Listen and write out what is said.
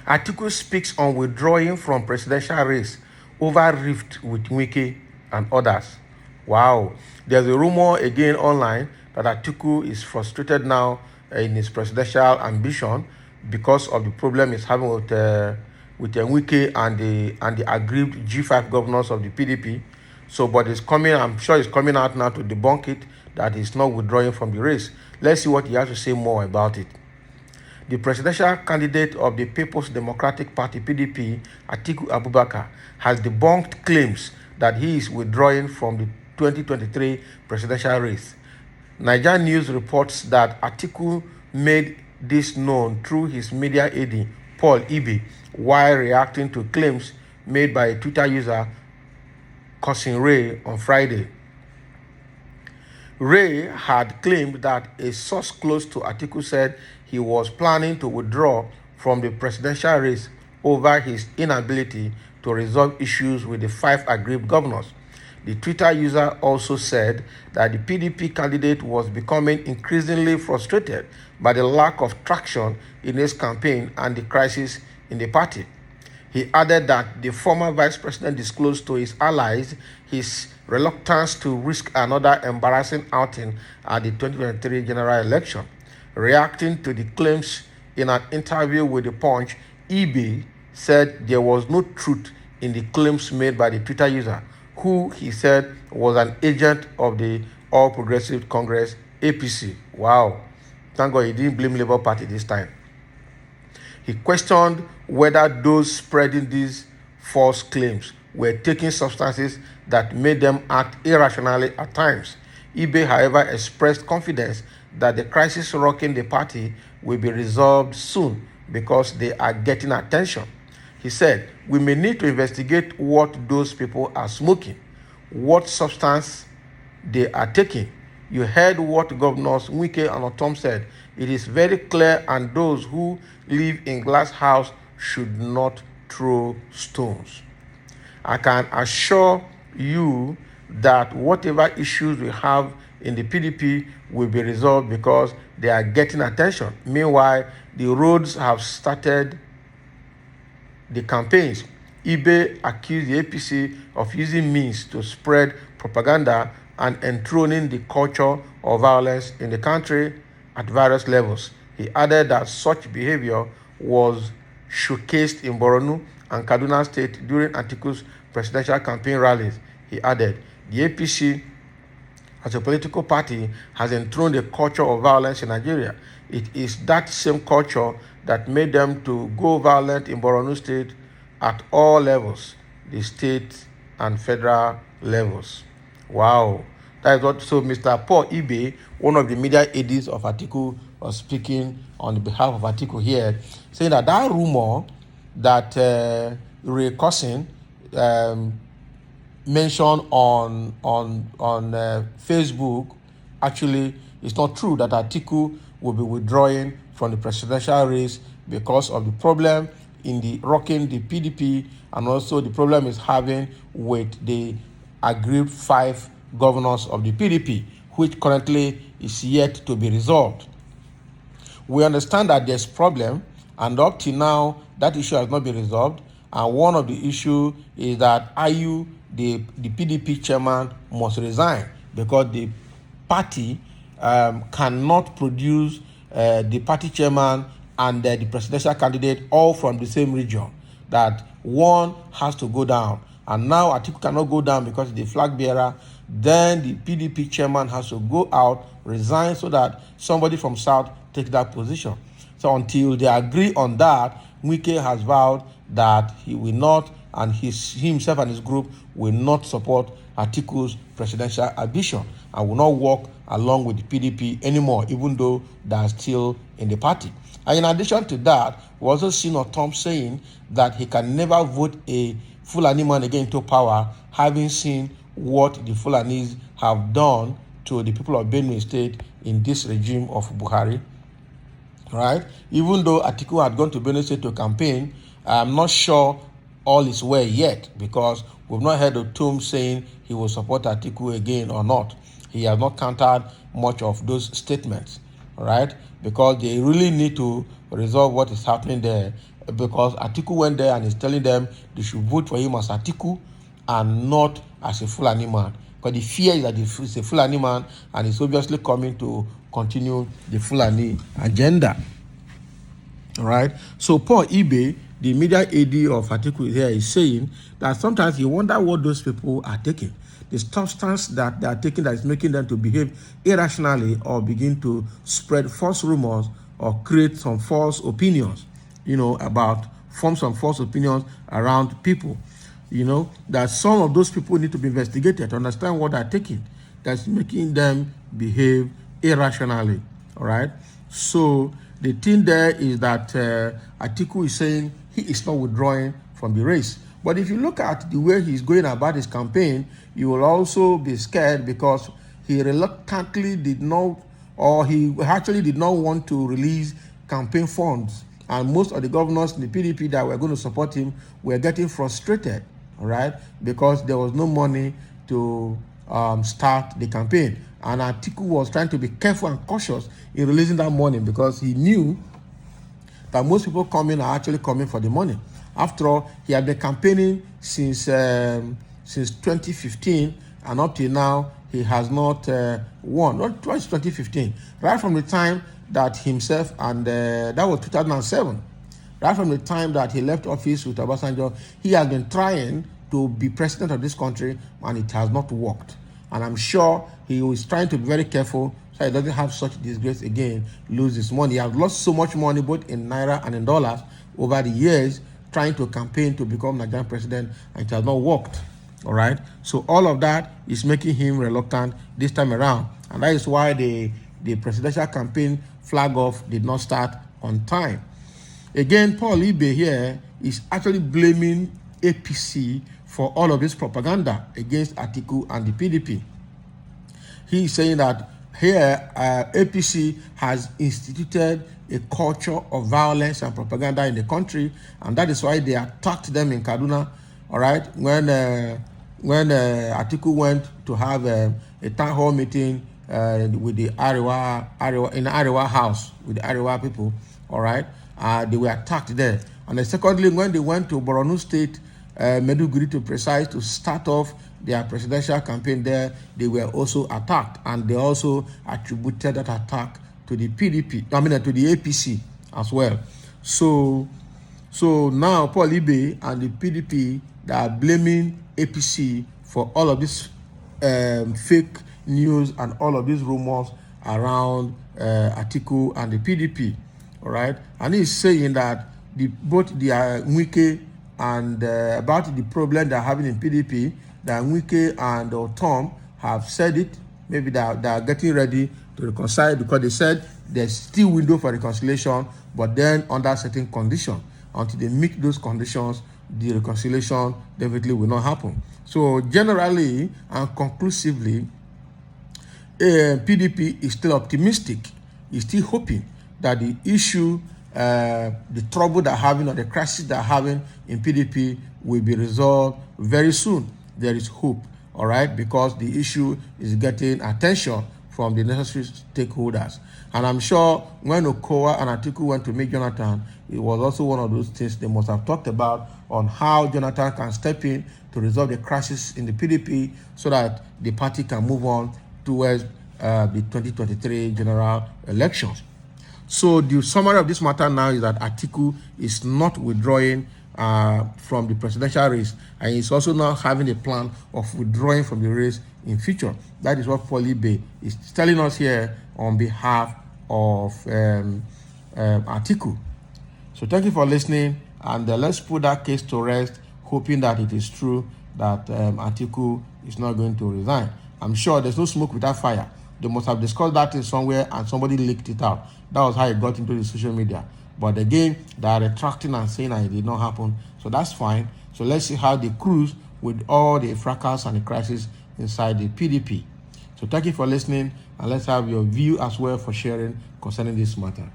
Atiku speaks on withdrawing from presidential race over rift with Wike and others. Wow. There's a rumor again online that Atiku is frustrated now in his presidential ambition because of the problem he's having with Wike and the aggrieved G5 governors of the PDP. So, but it's coming. I'm sure he's coming out now to debunk it that he's not withdrawing from the race. Let's see what he has to say more about it. The presidential candidate of the People's Democratic Party (PDP), Atiku Abubakar, has debunked claims that he is withdrawing from the 2023 presidential race. Niger News reports that Atiku made this known through his media aide, Paul Ibe, while reacting to claims made by a Twitter user, Cousin Ray, on Friday. Ray had claimed that a source close to Atiku said he was planning to withdraw from the presidential race over his inability to resolve issues with the 5 aggrieved governors. The Twitter user also said that the PDP candidate was becoming increasingly frustrated by the lack of traction in his campaign and the crisis in the party. He added that the former vice president disclosed to his allies his reluctance to risk another embarrassing outing at the 2023 general election. Reacting to the claims in an interview with The Punch, Ibe said there was no truth in the claims made by the Twitter user, who he said was an agent of the All Progressive Congress (APC). Wow. Thank God he didn't blame Labour Party this time. He questioned whether those spreading these false claims were taking substances that made them act irrationally at times. Ibe, however, expressed confidence that the crisis rocking the party will be resolved soon because they are getting attention. He said, "We may need to investigate what those people are smoking, what substance they are taking. You heard what Governors Wike and Otom said. It is very clear, and those who live in glass house should not throw stones. I can assure you that whatever issues we have in the PDP will be resolved because they are getting attention. Meanwhile, the roads have started the campaigns." Ibe accused the APC of using means to spread propaganda and enthroning the culture of violence in the country at various levels. He added that such behavior was showcased in Borno and Kaduna State during Atiku's presidential campaign rallies. He added, "The APC, as a political party, has enthroned a culture of violence in Nigeria. It is that same culture that made them to go violent in Borno State at all levels, the state and federal levels." Wow. That is what, so Mr. Paul Ibe, one of the media aides of Atiku, was speaking on behalf of Atiku here, saying that that rumor that Ray Cousin mentioned on Facebook actually is not true, that Atiku will be withdrawing from the presidential race because of the problem in the rocking the PDP, and also the problem is having with the aggrieved 5 governors of the PDP, which currently is yet to be resolved. We understand that there's problem, and up till now that issue has not been resolved. And one of the issue is that IU, the PDP chairman, must resign because the party cannot produce the party chairman and the presidential candidate all from the same region. That one has to go down. And now Atiku cannot go down because the flag bearer. Then the PDP chairman has to go out, resign, so that somebody from South takes that position. So until they agree on that, Wike has vowed that he will not, and himself and his group will not support Atiku's presidential ambition and will not work along with the PDP anymore, even though they are still in the party. And in addition to that, we also seen Otom saying that he can never vote a Fulani man again into power, having seen what the Fulanis have done to the people of Benue State in this regime of Buhari. Right? Even though Atiku had gone to Benue State to campaign, I'm not sure all is well yet, because we've not heard Otom saying he will support Atiku again or not. He has not countered much of those statements, all right? Because they really need to resolve what is happening there. Because Atiku went there and is telling them they should vote for him as Atiku and not as a Fulani man. Because the fear is that he's a Fulani man and he's obviously coming to continue the Fulani agenda. All right. So Paul Ibe, the media AD of Atiku here, is saying that sometimes you wonder what those people are taking. The substance that they are taking that is making them to behave irrationally or begin to spread false rumors or create some false opinions, form some false opinions around people. That some of those people need to be investigated to understand what they're taking that's making them behave irrationally. All right. So the thing there is that Atiku is saying he is not withdrawing from the race. But if you look at the way he's going about his campaign, you will also be scared because he reluctantly did not, or he actually did not want to release campaign funds. And most of the governors in the PDP that were going to support him were getting frustrated, all right, because there was no money to start the campaign. And Atiku was trying to be careful and cautious in releasing that money because he knew that most people coming are actually coming for the money. After all, he had been campaigning since 2015, and up till now, he has not won. Not twice 2015. Right from the time that himself and that was 2007. Right from the time that he left office with Obasanjo, he has been trying to be president of this country, and it has not worked. And I'm sure he is trying to be very careful so he doesn't have such disgrace again, lose his money. He has lost so much money, both in Naira and in dollars, over the years, trying to campaign to become Nigerian president, and it has not worked. All right. So all of that is making him reluctant this time around. And that is why the presidential campaign flag off did not start on time. Again, Paul Ibe here is actually blaming APC for all of this propaganda against Atiku and the PDP. He is saying that here APC has instituted a culture of violence and propaganda in the country, and that is why they attacked them in Kaduna. All right, when Atiku went to have a town hall meeting with the Arewa house with the Arewa people. All right, they were attacked there. And then secondly, when they went to Borno State, Meduguri to precise, to start off their presidential campaign there, they were also attacked, and they also attributed that attack to the PDP, to the APC as well. So now Paul Ibe and the PDP, they are blaming APC for all of this fake news and all of these rumors around Atiku and the PDP. All right, and he's saying that both the Wike and about the problem they're having in PDP, that Wike and Tom have said it. Maybe they are getting ready to reconcile, because they said there's still window for reconciliation, but then under certain conditions. Until they meet those conditions, the reconciliation definitely will not happen. So generally and conclusively, PDP is still optimistic, is still hoping that the issue, the trouble they're having or the crisis they're having in PDP will be resolved very soon. There is hope, all right, because the issue is getting attention from the necessary stakeholders. And I'm sure when Okowa and Atiku went to meet Jonathan, it was also one of those things they must have talked about on how Jonathan can step in to resolve the crisis in the PDP so that the party can move on towards the 2023 general elections. So the summary of this matter now is that Atiku is not withdrawing from the presidential race, and he's also now having a plan of withdrawing from the race in future. That is what Paul Ibe is telling us here on behalf of Atiku. So thank you for listening, and let's put that case to rest, hoping that it is true that Atiku is not going to resign. I'm sure there's no smoke without fire. They must have discussed that in somewhere and somebody leaked it out. That was how it got into the social media. But again, they are retracting and saying that it did not happen. So that's fine. So let's see how they cruise with all the fracas and the crisis inside the PDP. So thank you for listening, and let's have your view as well for sharing concerning this matter.